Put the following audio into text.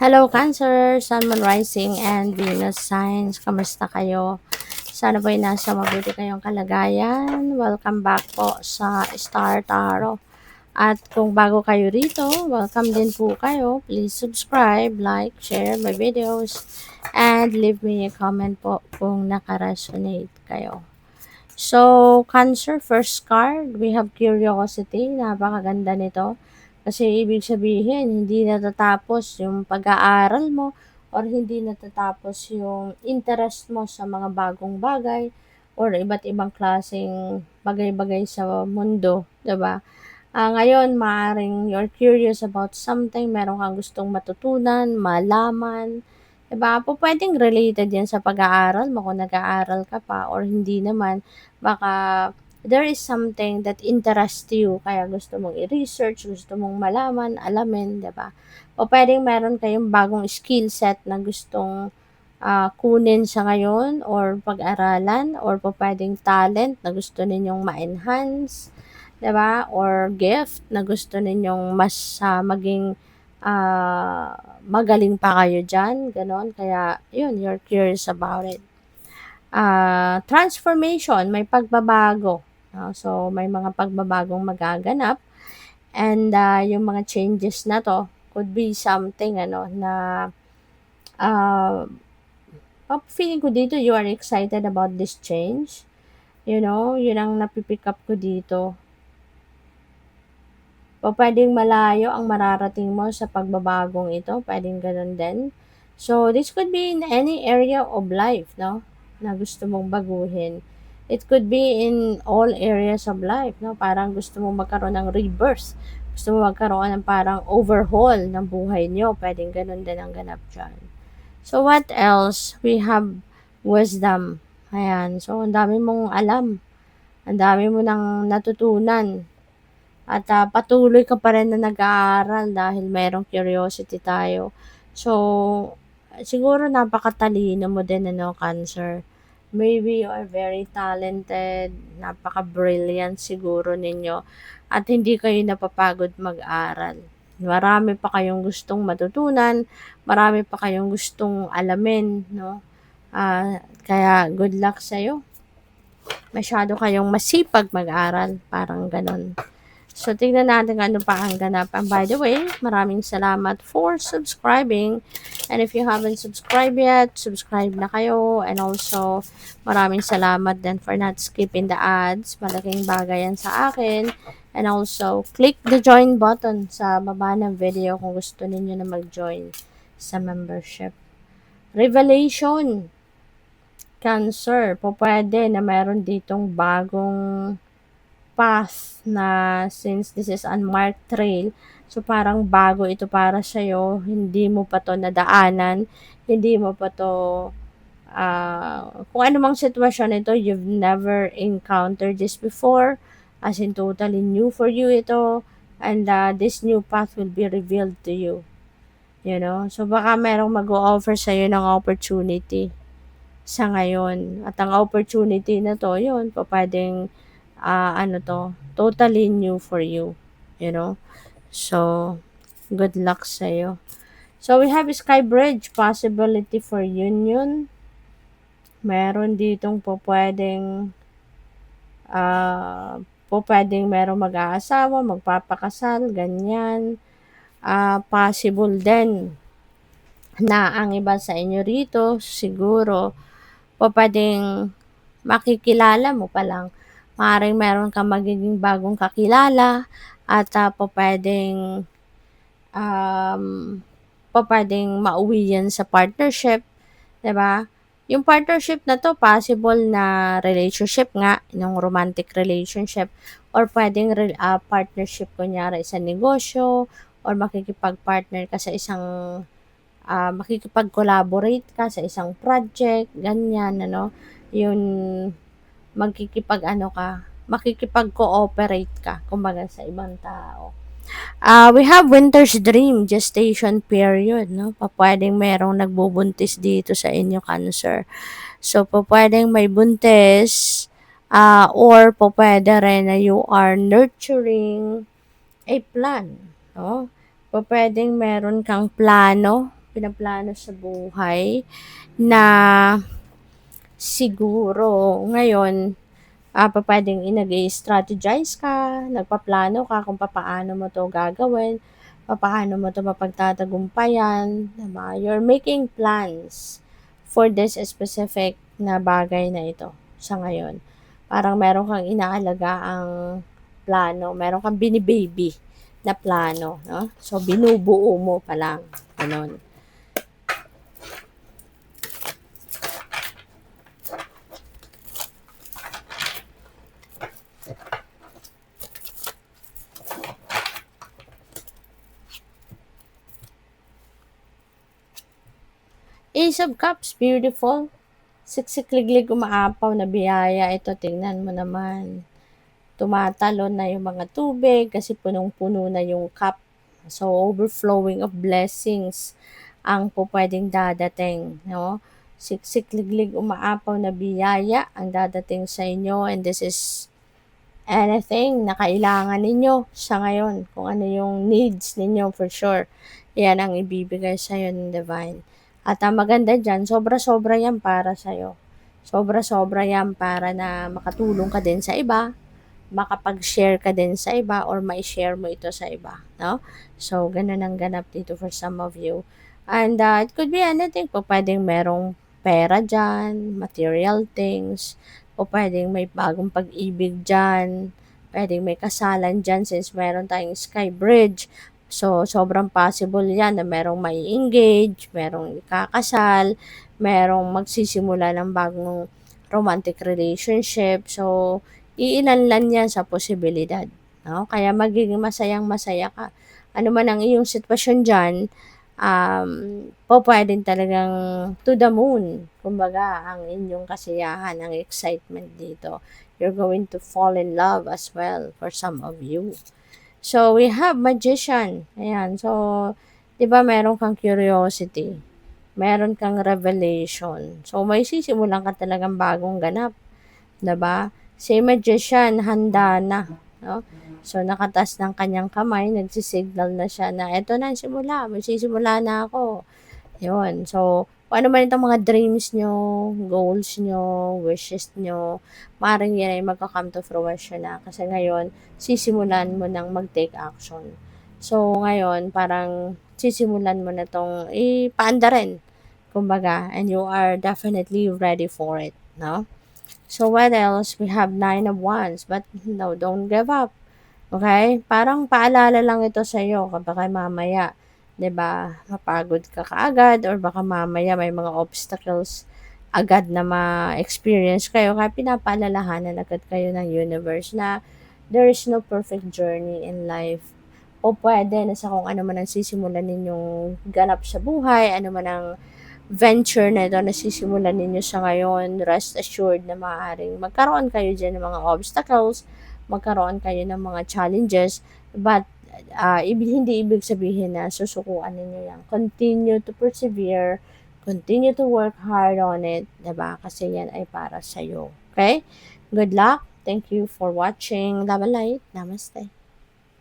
Hello Cancer, Sun, Moon Rising, and Venus Signs. Kamusta kayo? Sana po'y nasa mabuti kayong kalagayan. Welcome back po sa Star Tarot. At kung bago kayo rito, welcome din po kayo. Please subscribe, like, share my videos, and leave me a comment po kung nakaresonate kayo. So, Cancer, first card, we have curiosity. Napakaganda nito. Kasi ibig sabihin, hindi natatapos yung pag-aaral mo or hindi natatapos yung interest mo sa mga bagong bagay or iba't ibang klaseng bagay-bagay sa mundo, 'di ba? Ngayon, maaring you're curious about something, meron kang gustong matutunan, malaman, 'di ba? Pupuwedeng related 'yan sa pag-aaral mo kung nag-aaral ka pa or hindi naman. Baka there is something that interests you kaya gusto mong i-research, gusto mong malaman, alamin, 'di ba? Pupuwedeng meron kayong bagong skill set na gustong, kunin sa ngayon or pag-aralan or pupuwedeng talent na gusto ninyong ma-enhance, 'di ba, or gift na gusto ninyong mas, maging, magaling pa kayo diyan, gano'n. Kaya 'yun, you're curious about it. Transformation, may pagbabago, so may mga pagbabagong magaganap and, yung mga changes na 'to could be something ano na, ah, feeling ko dito you are excited about this change, yun ang napi-pick up ko dito. Pupuwedeng malayo ang mararating mo sa pagbabagong ito, puwedeng gano'n din. So, this could be in any area of life, 'no, na gusto mong baguhin. It could be in all areas of life, 'no, parang gusto mong magkaroon ng rebirth, gusto mong magkaroon ng parang overhaul ng buhay niyo, puwedeng gano'n din ang ganap diyan. So, what else? We have wisdom, ayan. So, ang dami mong alam, ang dami mo ng natutunan. At, patuloy ka pa rin na nag-aaral dahil mayroong curiosity tayo. So, siguro napakatalino mo din ano, Cancer. Maybe you are very talented, napaka-brilliant siguro ninyo at hindi kayo napapagod mag-aral. Marami pa kayong gustong matutunan, marami pa kayong gustong alamin, 'no? Kaya good luck sa'yo. Masyado kayong masipag mag-aral, parang gano'n. So, tingnan natin kung ano pa ang ganap. And by the way, maraming salamat for subscribing. And if you haven't subscribed yet, subscribe na kayo. And also, maraming salamat din for not skipping the ads. Malaking bagay yan sa akin. And also, click the join button sa baba ng video kung gusto ninyo na mag-join sa membership. Revelation. Cancer. Pwede na meron ditong bagong path na since this is unmarked trail, so parang bago ito para sa'yo, hindi mo pa to nadaanan, hindi mo pa to, kung ano mang sitwasyon ito, you've never encountered this before, as in totally new for you ito, and this new path will be revealed to you. So baka merong mag-o-offer sa'yo ng opportunity sa ngayon. At ang opportunity na to, yun, pwedeng ano to, totally new for you, you know. So, good luck sa'yo. So, we have Sky Bridge, possibility for union. Meron ditong pwedeng merong mag-aasawa, magpapakasal, ganyan. Possible din na ang iba sa inyo rito, siguro, pwedeng makikilala mo pa lang. Maaaring meron kang magiging bagong kakilala at pwedeng mauwi yan sa partnership, 'di ba? Yung partnership na to, possible na relationship nga, yung romantic relationship, or pwedeng partnership kunyari sa negosyo, or makikipag-partner ka sa isang, makikipag-collaborate ka sa isang project, ganyan, ano, yun, makikipag-cooperate ka, kumbaga sa ibang tao. We have winter's dream, gestation period, no? Pwedeng merong nagbubuntis dito sa inyo, Cancer. So, pwedeng may buntis, or pwede rin na you are nurturing a plan, no? Pupuwedeng meron kang plano, pinaplano sa buhay na siguro ngayon, pupuwedeng nag-i-strategize ka, nagpaplano ka kung papaano mo 'to gagawin, papaano mo 'to mapagtatagumpayan, 'di ba? You're making plans for this specific na bagay na ito sa ngayon. Parang meron kang inaalagaang plano, meron kang bini-baby na plano, 'no? So, binubuo mo pa lang, gano'n. Ace of Cups, beautiful. Siksik-liglig, umaapaw na biyaya ito, tingnan mo naman. Tumatalon na yung mga tubig kasi punong-puno na yung cup. So, overflowing of blessings ang pupuwedeng dadating, 'no? Siksik-liglig, umaapaw na biyaya ang dadating sa inyo, and this is anything na kailangan ninyo sa ngayon, kung ano yung needs ninyo, for sure, yan ang ibibigay sa'yo ng divine. At ang maganda diyan, sobra-sobra yan para sa'yo. Sobra-sobra yan para na makatulong ka din sa iba, makapag-share ka din sa iba, or mai-share mo ito sa iba, 'no? So, gano'n ang ganap dito for some of you. And, it could be anything po, puwedeng merong pera diyan, material things, o puwedeng may bagong pag-ibig diyan, puwedeng may kasalan diyan since meron tayong sky bridge. So, sobrang possible 'yan na merong mai-engage, merong ikakasal, merong magsisimula ng bagong romantic relationship. So, iilan-lan 'yan sa posibilidad, 'no? Kaya magiging masayang-masaya ka. Ano man ang iyong sitwasyon diyan, pupuwedeng talagang to the moon, kumbaga, ang inyong kasiyahan, ang excitement dito. You're going to fall in love as well for some of you. So, we have Magician, ayan. So, 'di ba meron kang curiosity, meron kang revelation. So, may sisimulan ka talagang bagong ganap. 'Di ba? Si magician handa na, 'no? So, nakataas ng kanyang kamay, nagsi-signal na siya na eto na ang simula, magsisimula na ako. 'Yun. So, kung ano man itong mga dreams niyo, goals niyo, wishes niyo, maaaring yan ay magko-come to fruition na. Kasi ngayon, sisimulan mo ng mag-take action. So, ngayon, parang sisimulan mo na 'tong ipaandarin, kumbaga, and you are definitely ready for it, 'no? So, what else? We have Nine of Wands, but no, don't give up. Okay? Parang paalala lang ito sa iyo kapag mamaya, 'di ba, mapagod ka kaagad, or baka mamaya may mga obstacles agad na ma-experience kayo, kaya pinapaalalahanan agad kayo ng universe na there is no perfect journey in life. O pwede na sa kung ano man ang sisimulan ninyong ganap sa buhay, ano man ang venture na ito na sisimulan ninyo sa ngayon, rest assured na maaaring magkaroon kayo diyan ng mga obstacles, magkaroon kayo ng mga challenges, but hindi ibig sabihin na susukuan ninyo yan. Continue to persevere, continue to work hard on it, 'di ba? Kasi yan ay para sa iyo. Okay? Good luck. Thank you for watching. Love and light. Namaste.